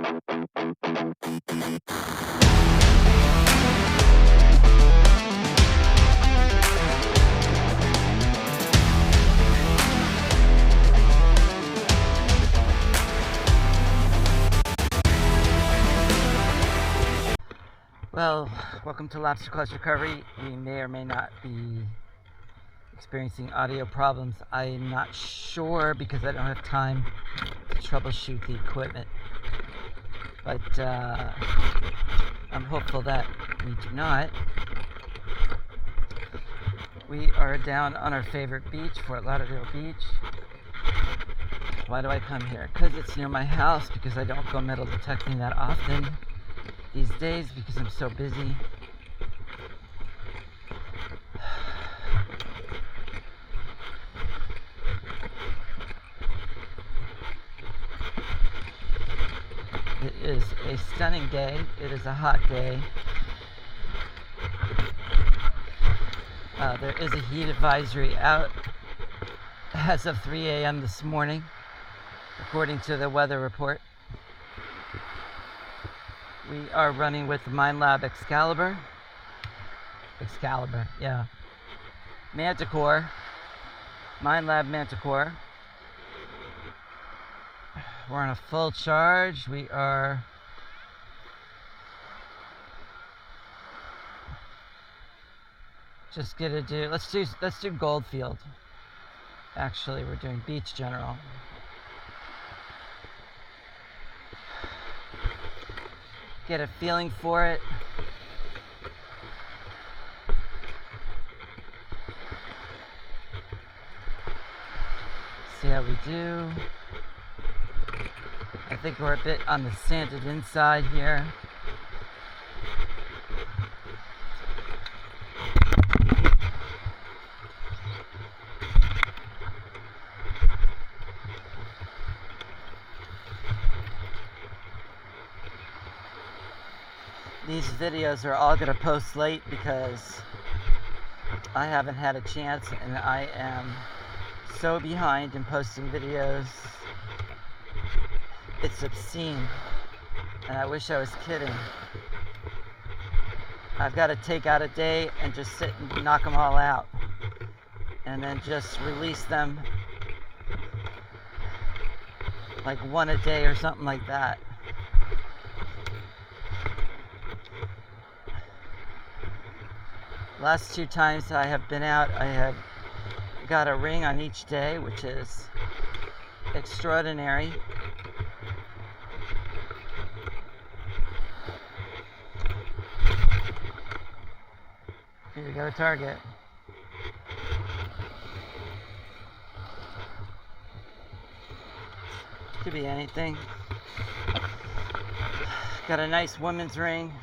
Well, welcome to LobsterClawz Recovery. We may or may not be experiencing audio problems. I'm not sure because I don't have time to troubleshoot the equipment. But I'm hopeful that we do not. We are down on our favorite beach, Fort Lauderdale Beach. Why do I come here? Because it's near my house, because I don't go metal detecting that often these days because I'm so busy. It is a stunning day. It is a hot day. There is a heat advisory out as of 3 a.m. this morning, according to the weather report. We are running with the Minelab Manticore, Minelab Manticore. We're on a full charge. We are just gonna do. Let's do Goldfield. Actually, we're doing Beach General. Get a feeling for it. See how we do. I think we're a bit on the sanded inside here. These videos are all going to post late because I haven't had a chance and I am so behind in posting videos. It's obscene, and I wish I was kidding. I've got to take out a day and just sit and knock them all out, and then just release them like one a day or something like that. Last 2 times I have been out, I have got a ring on each day, which is extraordinary. Here you go, target. Could be anything. Got a nice woman's ring.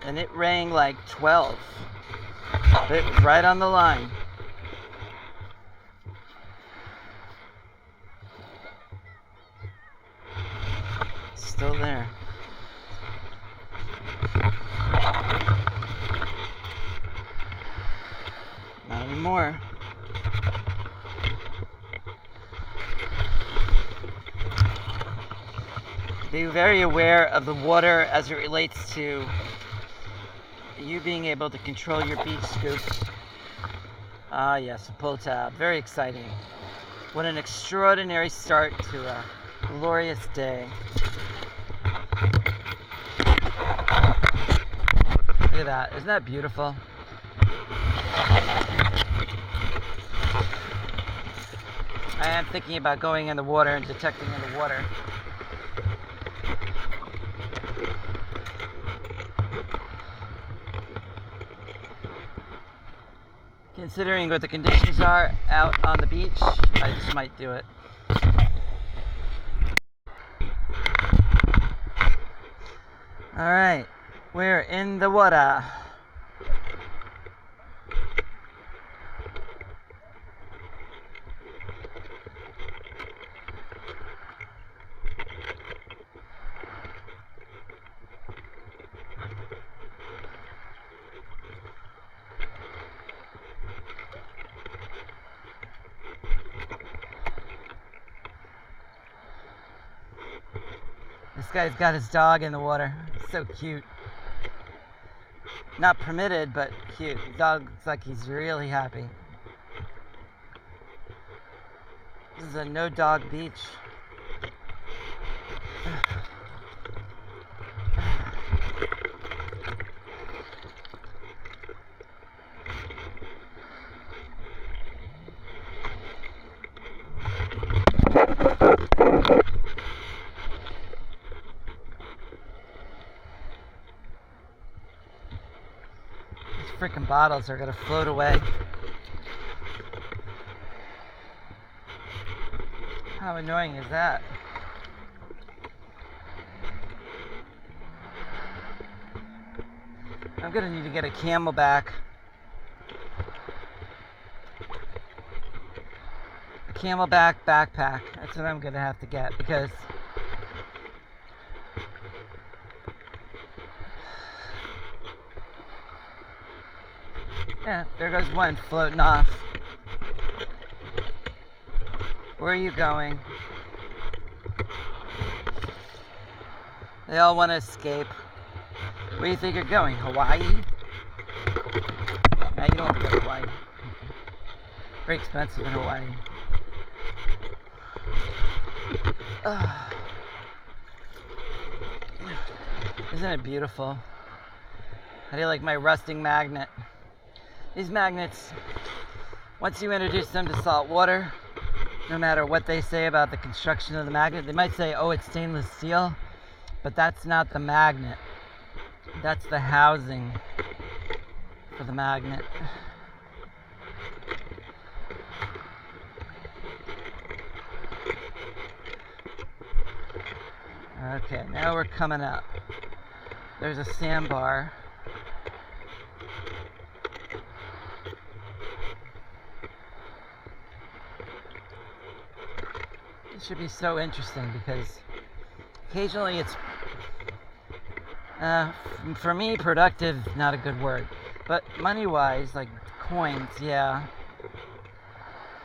And it rang like 12. It was right on the line. Still there. Not anymore. Be very aware of the water as it relates to you being able to control your beach scoop. Ah, yes, a pull tab. Very exciting. What an extraordinary start to a glorious day. Look at that. Isn't that beautiful? I am thinking about going in the water and detecting in the water. Considering what the conditions are out on the beach, I just might do it. Alright, we're in the water. This guy's got his dog in the water. So cute. Not permitted, but cute. The dog looks like he's really happy. This is a no-dog beach. Freaking bottles are gonna float away. How annoying is that? I'm gonna need to get a Camelback. A Camelback backpack. That's what I'm gonna have to get because yeah, there goes one floating off. Where are you going? They all want to escape. Where do you think you're going? Hawaii? Nah, you don't want to go to Hawaii. Very expensive in Hawaii. Isn't it beautiful? How do you like my rusting magnet? These magnets, once you introduce them to salt water, no matter what they say about the construction of the magnet, they might say, oh, it's stainless steel, but that's not the magnet. That's the housing for the magnet. Okay, now we're coming up. There's a sandbar. It should be so interesting because occasionally it's, for me, productive, not a good word, but money-wise, like coins, yeah.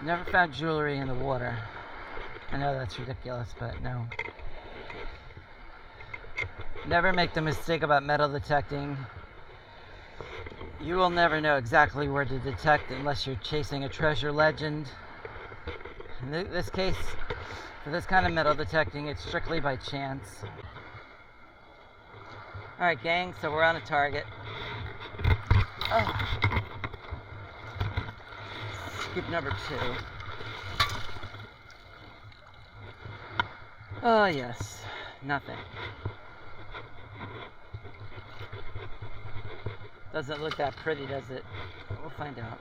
Never found jewelry in the water. I know that's ridiculous, but no. Never make the mistake about metal detecting. You will never know exactly where to detect unless you're chasing a treasure legend. In this case, for this kind of metal detecting, it's strictly by chance. Alright, gang, so we're on a target. Oh. Scoop number 2. Oh, yes. Nothing. Doesn't look that pretty, does it? We'll find out.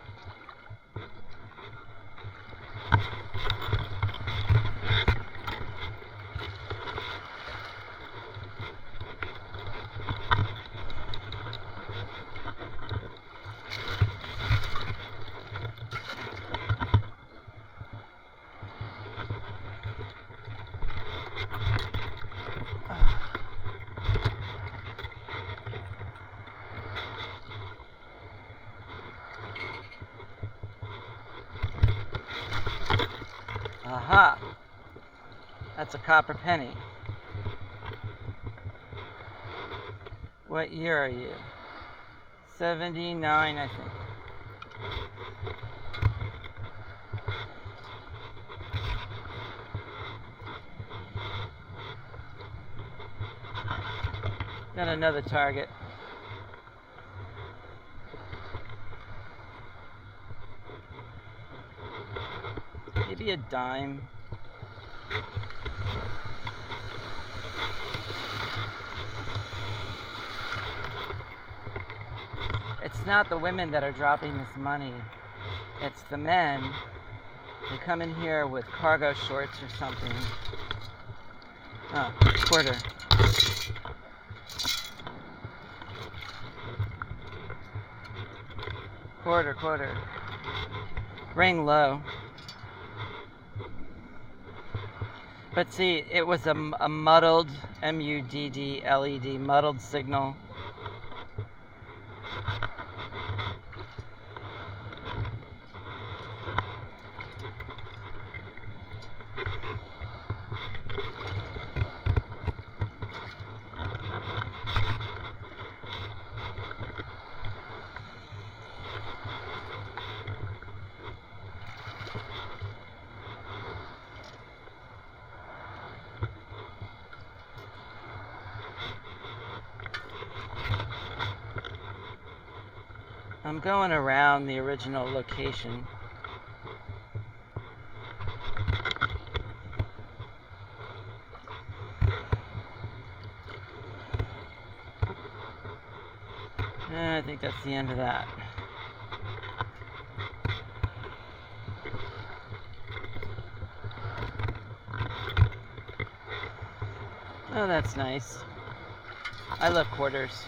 Aha! That's a copper penny. What year are you? 79, I think. Got another target. Maybe a dime. It's not the women that are dropping this money. It's the men. They come in here with cargo shorts or something. Oh, quarter. Quarter. Ring low. But see, it was a muddled, M-U-D-D-L-E-D, muddled signal. I'm going around the original location. And I think that's the end of that. Oh, that's nice. I love quarters.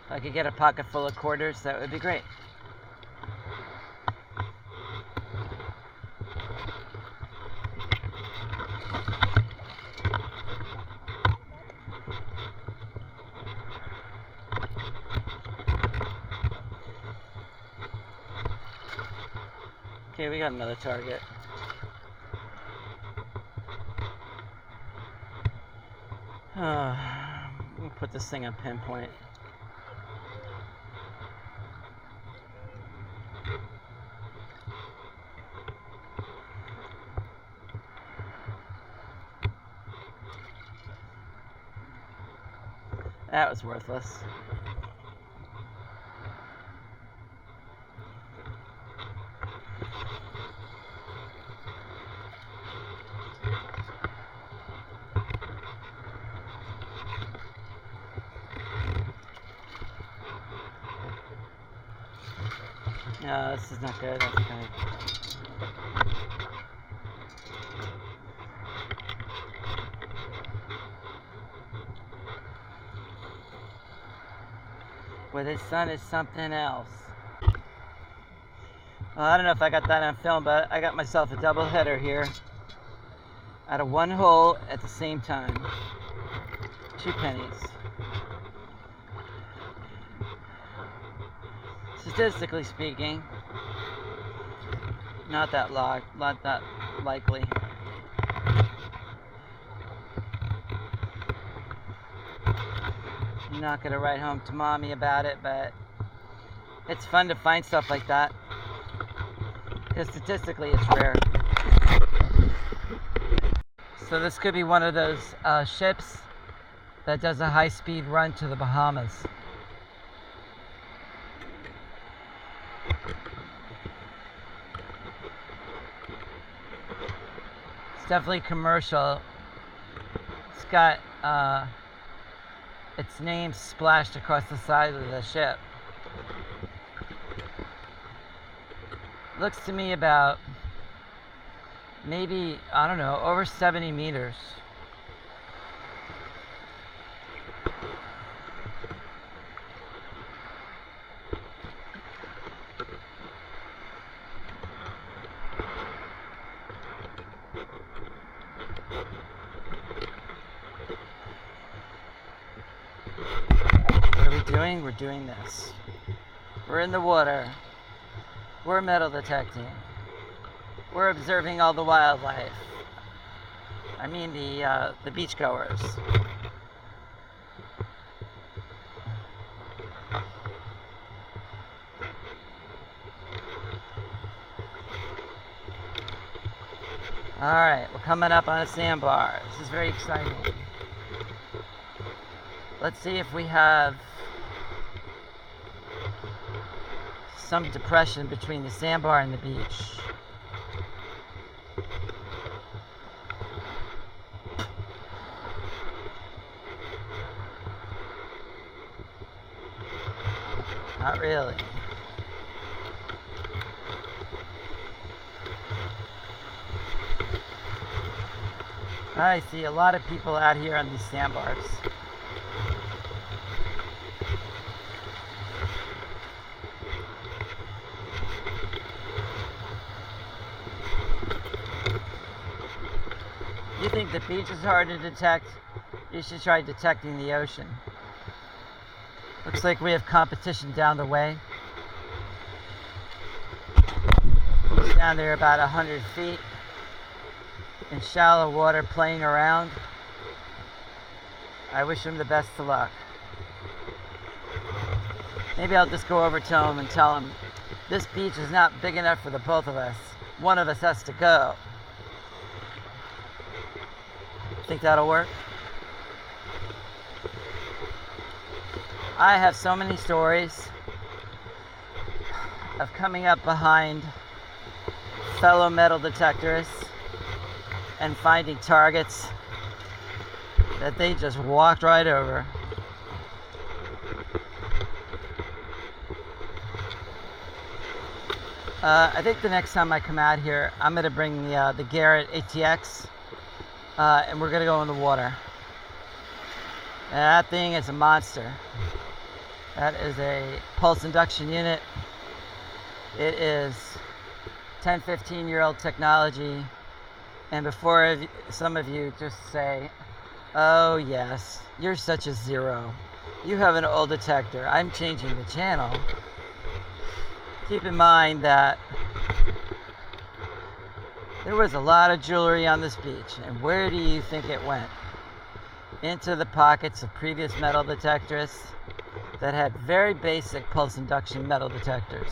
If I could get a pocket full of quarters, that would be great. Okay, we got another target. We'll put this thing on pinpoint. That was worthless. No, this is not good. That's kind of... Where the sun is something else. Well, I don't know if I got that on film, but I got myself a double header here. Out of one hole at the same time. 2 pennies. Statistically speaking, not that likely. I'm not gonna write home to mommy about it, but it's fun to find stuff like that, because statistically it's rare. So this could be one of those ships that does a high-speed run to the Bahamas. It's definitely commercial. It's got its name splashed across the side of the ship. Looks to me about maybe, I don't know, over 70 meters. We're doing this. We're in the water. We're metal detecting. We're observing all the wildlife. I mean the beachgoers. Alright, we're coming up on a sandbar. This is very exciting. Let's see if we have some depression between the sandbar and the beach. Not really. I see a lot of people out here on these sandbars. You think the beach is hard to detect? You should try detecting the ocean. Looks like we have competition down the way. He's down there about 100 feet in shallow water playing around. I wish him the best of luck. Maybe I'll just go over to him and tell him this beach is not big enough for the both of us. One of us has to go. Think that'll work? I have so many stories of coming up behind fellow metal detectors and finding targets that they just walked right over. I think the next time I come out here, I'm going to bring the Garrett ATX, and we're going to go in the water. And that thing is a monster. That is a pulse induction unit. It is 10, 15-year-old technology. And before some of you just say, oh yes, you're such a zero. You have an old detector. I'm changing the channel. Keep in mind that there was a lot of jewelry on this beach. And where do you think it went? Into the pockets of previous metal detectors that had very basic pulse induction metal detectors.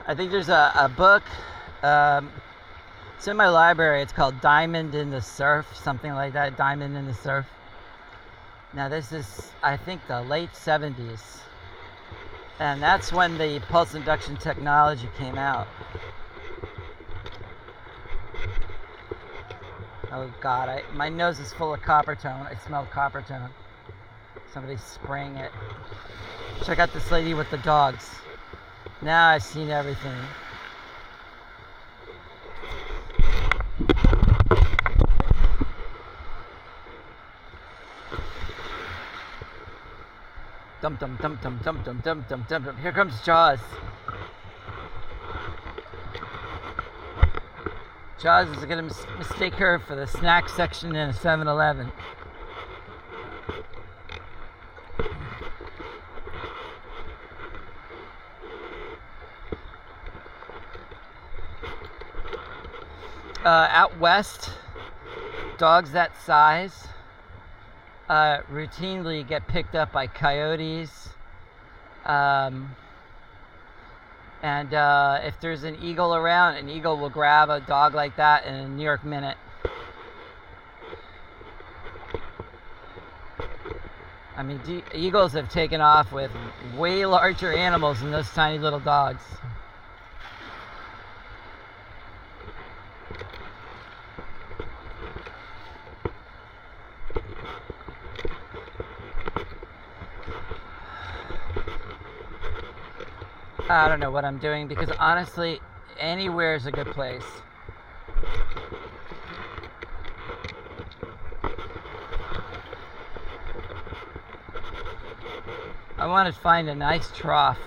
I think there's a book, it's in my library, it's called Diamond in the Surf, something like that, Diamond in the Surf. Now this is, I think, the late 70s. And that's when the pulse induction technology came out. Oh God, my nose is full of copper tone. I smell copper tone. Somebody's spraying it. Check out this lady with the dogs. Now I've seen everything. Dum dum dum dum dum dum dum dum dum dum. Here comes Jaws. Jaws is going to mistake her for the snack section in a 7-Eleven. Out west, dogs that size routinely get picked up by coyotes. And if there's an eagle around, an eagle will grab a dog like that in a New York minute. I mean, eagles have taken off with way larger animals than those tiny little dogs. I don't know what I'm doing because honestly, anywhere is a good place. I want to find a nice trough.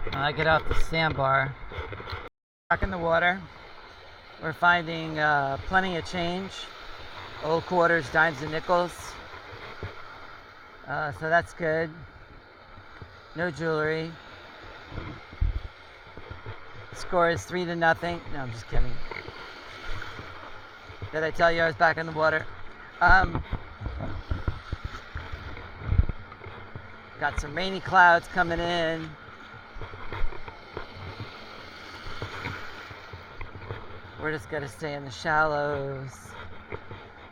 When I get off the sandbar, back in the water, we're finding plenty of change, old quarters, dimes and nickels. So that's good. No jewelry. Score is 3-0. No, I'm just kidding. Did I tell you I was back in the water? Got some rainy clouds coming in. We're just gonna stay in the shallows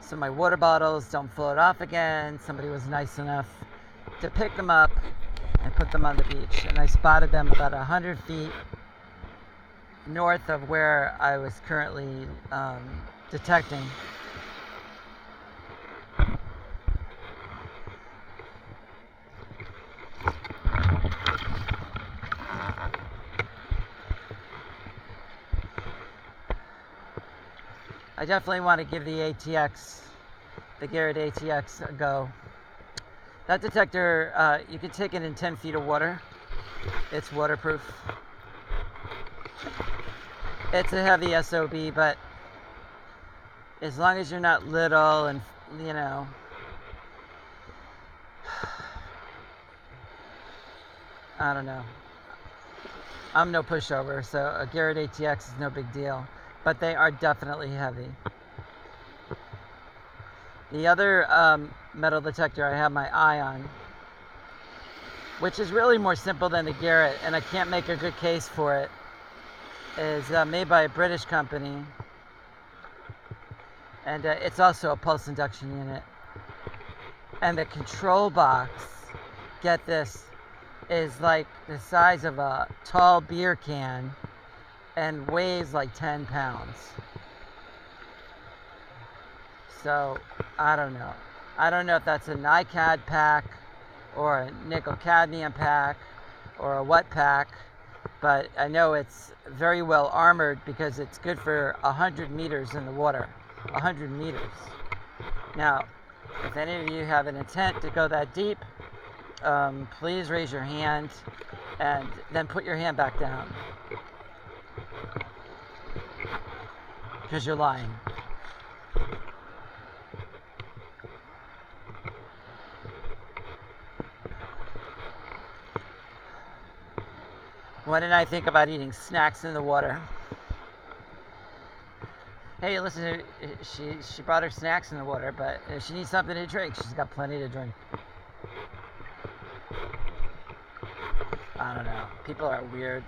so my water bottles don't float off again. Somebody was nice enough to pick them up and put them on the beach, and I spotted them about 100 feet north of where I was currently detecting. I definitely want to give the ATX, the Garrett ATX, a go. That detector, you can take it in 10 feet of water. It's waterproof. It's a heavy SOB, but as long as you're not little and, you know, I don't know. I'm no pushover, so a Garrett ATX is no big deal. But they are definitely heavy. The other metal detector I have my eye on, which is really more simple than the Garrett, and I can't make a good case for it, is made by a British company, and it's also a pulse induction unit. And the control box, get this, is like the size of a tall beer can and weighs like 10 pounds. So, I don't know. I don't know if that's a NiCad pack or a nickel cadmium pack or a what pack, but I know it's very well armored because it's good for 100 meters in the water. 100 meters. Now, if any of you have an intent to go that deep, please raise your hand and then put your hand back down. Because you're lying. What did I think about eating snacks in the water? Hey, listen, she brought her snacks in the water, but if she needs something to drink, she's got plenty to drink. I don't know. People are weird.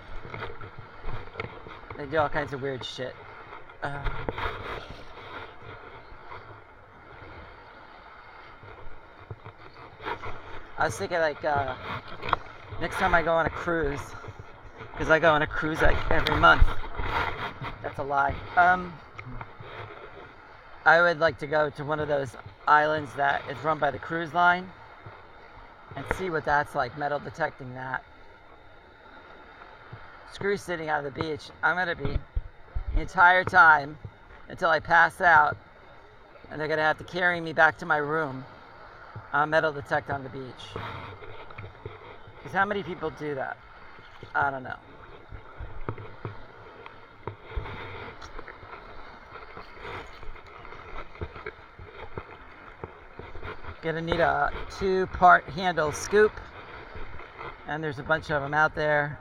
They do all kinds of weird shit. I was thinking, like, next time I go on a cruise, because I go on a cruise like every month. That's a lie. I would like to go to one of those islands that is run by the cruise line and see what that's like, metal detecting that. Screw sitting on the beach. I'm going to be the entire time until I pass out, and they're going to have to carry me back to my room on metal detect on the beach. Because how many people do that? I don't know. Gonna need a 2-part handle scoop, and there's a bunch of them out there.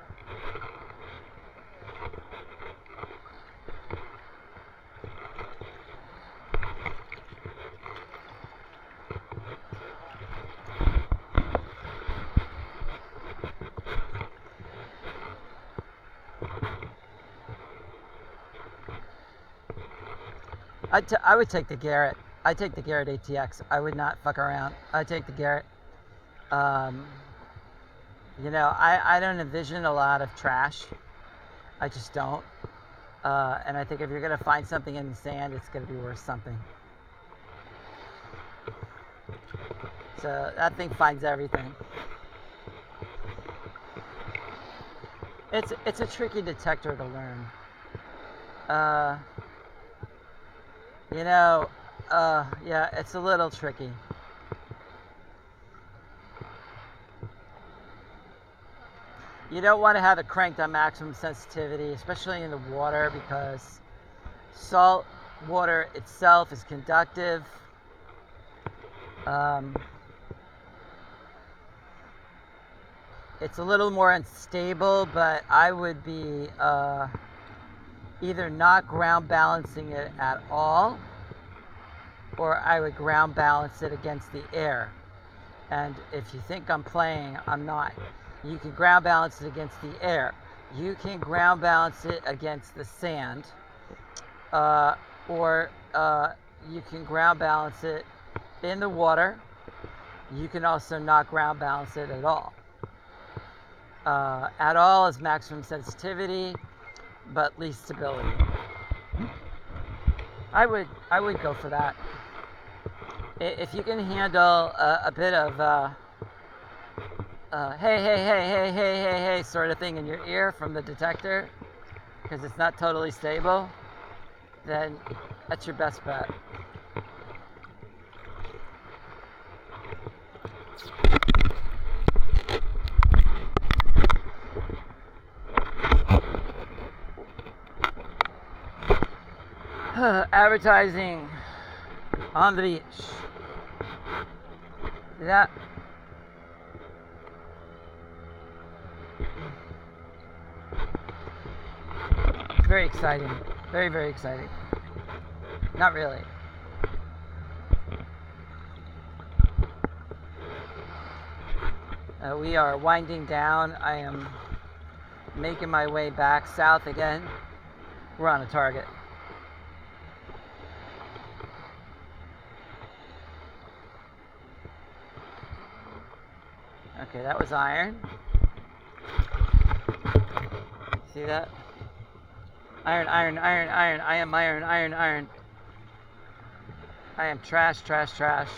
I would take the Garrett. I'd take the Garrett ATX. I would not fuck around. I'd take the Garrett. You know, I don't envision a lot of trash. I just don't. And I think if you're going to find something in the sand, it's going to be worth something. So that thing finds everything. It's a tricky detector to learn. You know, yeah, it's a little tricky. You don't want to have it cranked on maximum sensitivity, especially in the water, because salt water itself is conductive. It's a little more unstable, but I would be either not ground balancing it at all, or I would ground balance it against the air. And if you think I'm playing, I'm not. You can ground balance it against the air. You can ground balance it against the sand, or you can ground balance it in the water. You can also not ground balance it at all. At all is maximum sensitivity, but least stability. I would go for that. If you can handle a bit of hey sort of thing in your ear from the detector, because it's not totally stable, then that's your best bet. Advertising on the beach. That very exciting. Very, very exciting. Not really. We are winding down. I am making my way back south again We're on a target. Okay, that was iron. See that? Iron, iron, iron, iron. I am iron, iron, iron. I am trash, trash, trash.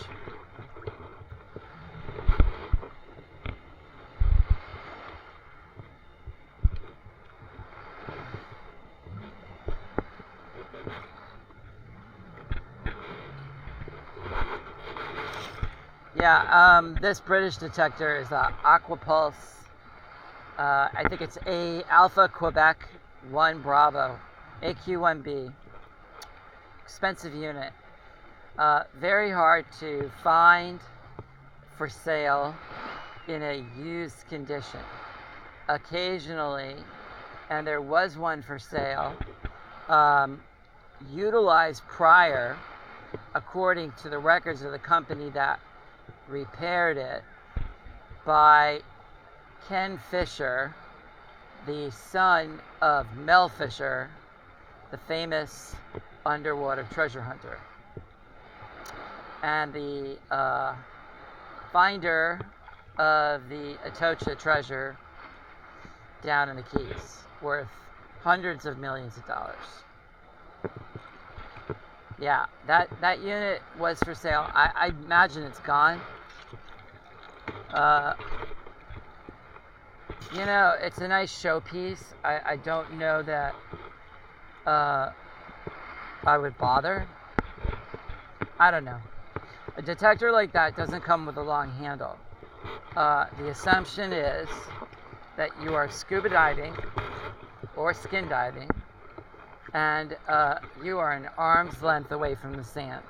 Yeah, this British detector is Aquapulse. I think it's A Alpha Quebec 1 Bravo, AQ1B. Expensive unit. Very hard to find for sale in a used condition. Occasionally, and there was one for sale, utilized prior, according to the records of the company that repaired it, by Ken Fisher, the son of Mel Fisher, the famous underwater treasure hunter, and the finder of the Atocha treasure down in the Keys, worth hundreds of millions of dollars. Yeah, that unit was for sale. I imagine it's gone. You know, it's a nice showpiece. I don't know that I would bother. I don't know. A detector like that doesn't come with a long handle. The assumption is that you are scuba diving or skin diving, and you are an arm's length away from the sand.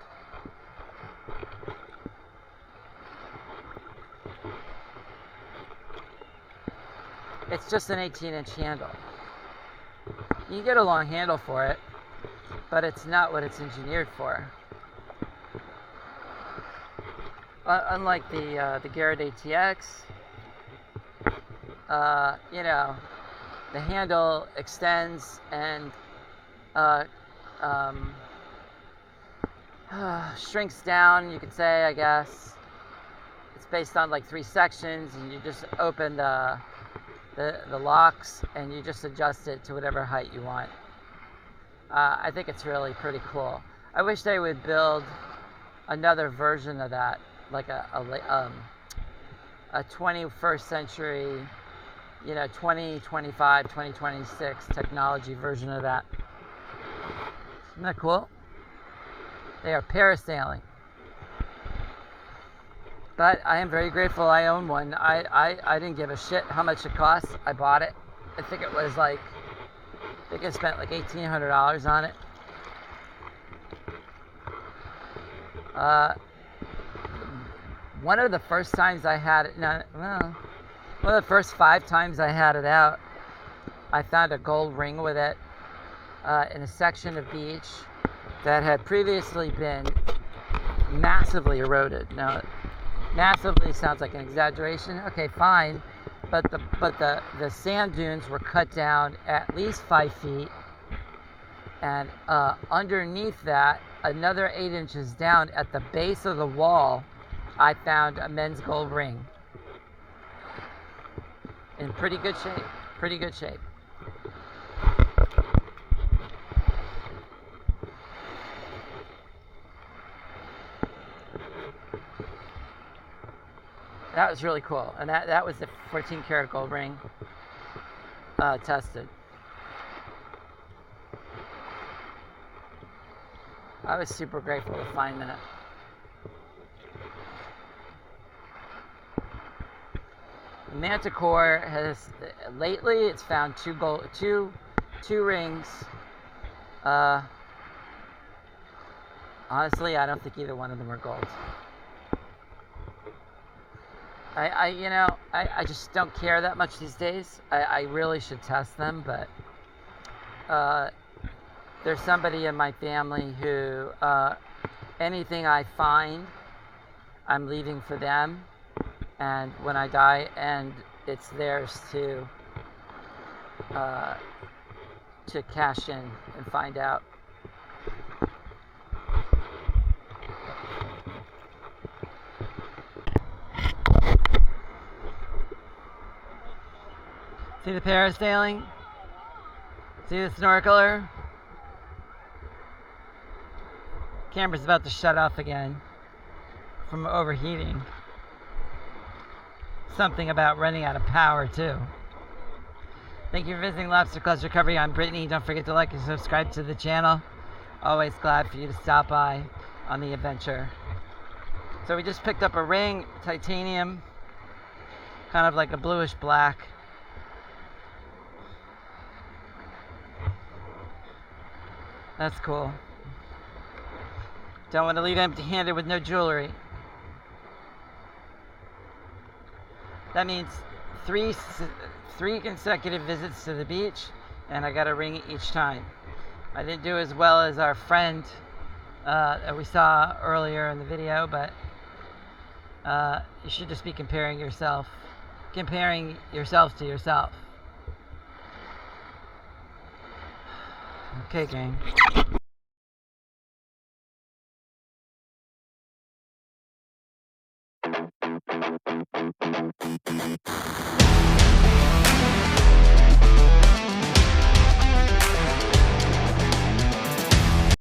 It's just an 18-inch handle. You can get a long handle for it, but it's not what it's engineered for. Unlike the Garrett ATX, you know, the handle extends and shrinks down, you could say, I guess. It's based on like 3 sections, and you just open the locks and you just adjust it to whatever height you want. I think it's really pretty cool. I wish they would build another version of that, like a 21st century, you know, 2025, 2026 technology version of that. Isn't that cool? They are parasailing. But I am very grateful I own one. I didn't give a shit how much it cost. I bought it. I think it was like, I think I spent like $1,800 on it. One of the first times I had it, one of the first 5 times I had it out, I found a gold ring with it in a section of beach that had previously been massively eroded. Now, massively sounds like an exaggeration. Okay, fine, but the sand dunes were cut down at least 5 feet, and underneath that, another 8 inches down at the base of the wall, I found a men's gold ring in pretty good shape. Pretty good shape. That was really cool, and that was the 14 karat gold ring tested. I was super grateful to find that. Manticore has lately it's found two rings. Honestly, I don't think either one of them are gold. I just don't care that much these days. I really should test them, but there's somebody in my family who anything I find, I'm leaving for them, and when I die, and it's theirs to to cash in and find out. See the parasailing? See the snorkeler? Camera's about to shut off again from overheating. Something about running out of power too. Thank you for visiting LobsterClawz Recovery. I'm Brittany. Don't forget to like and subscribe to the channel. Always glad for you to stop by on the adventure. So we just picked up a ring, titanium, kind of like a bluish black. That's cool. Don't want to leave empty-handed with no jewelry. That means three consecutive visits to the beach, and I got a ring each time. I didn't do as well as our friend that we saw earlier in the video, but you should just be comparing yourself to yourself. Okay, gang.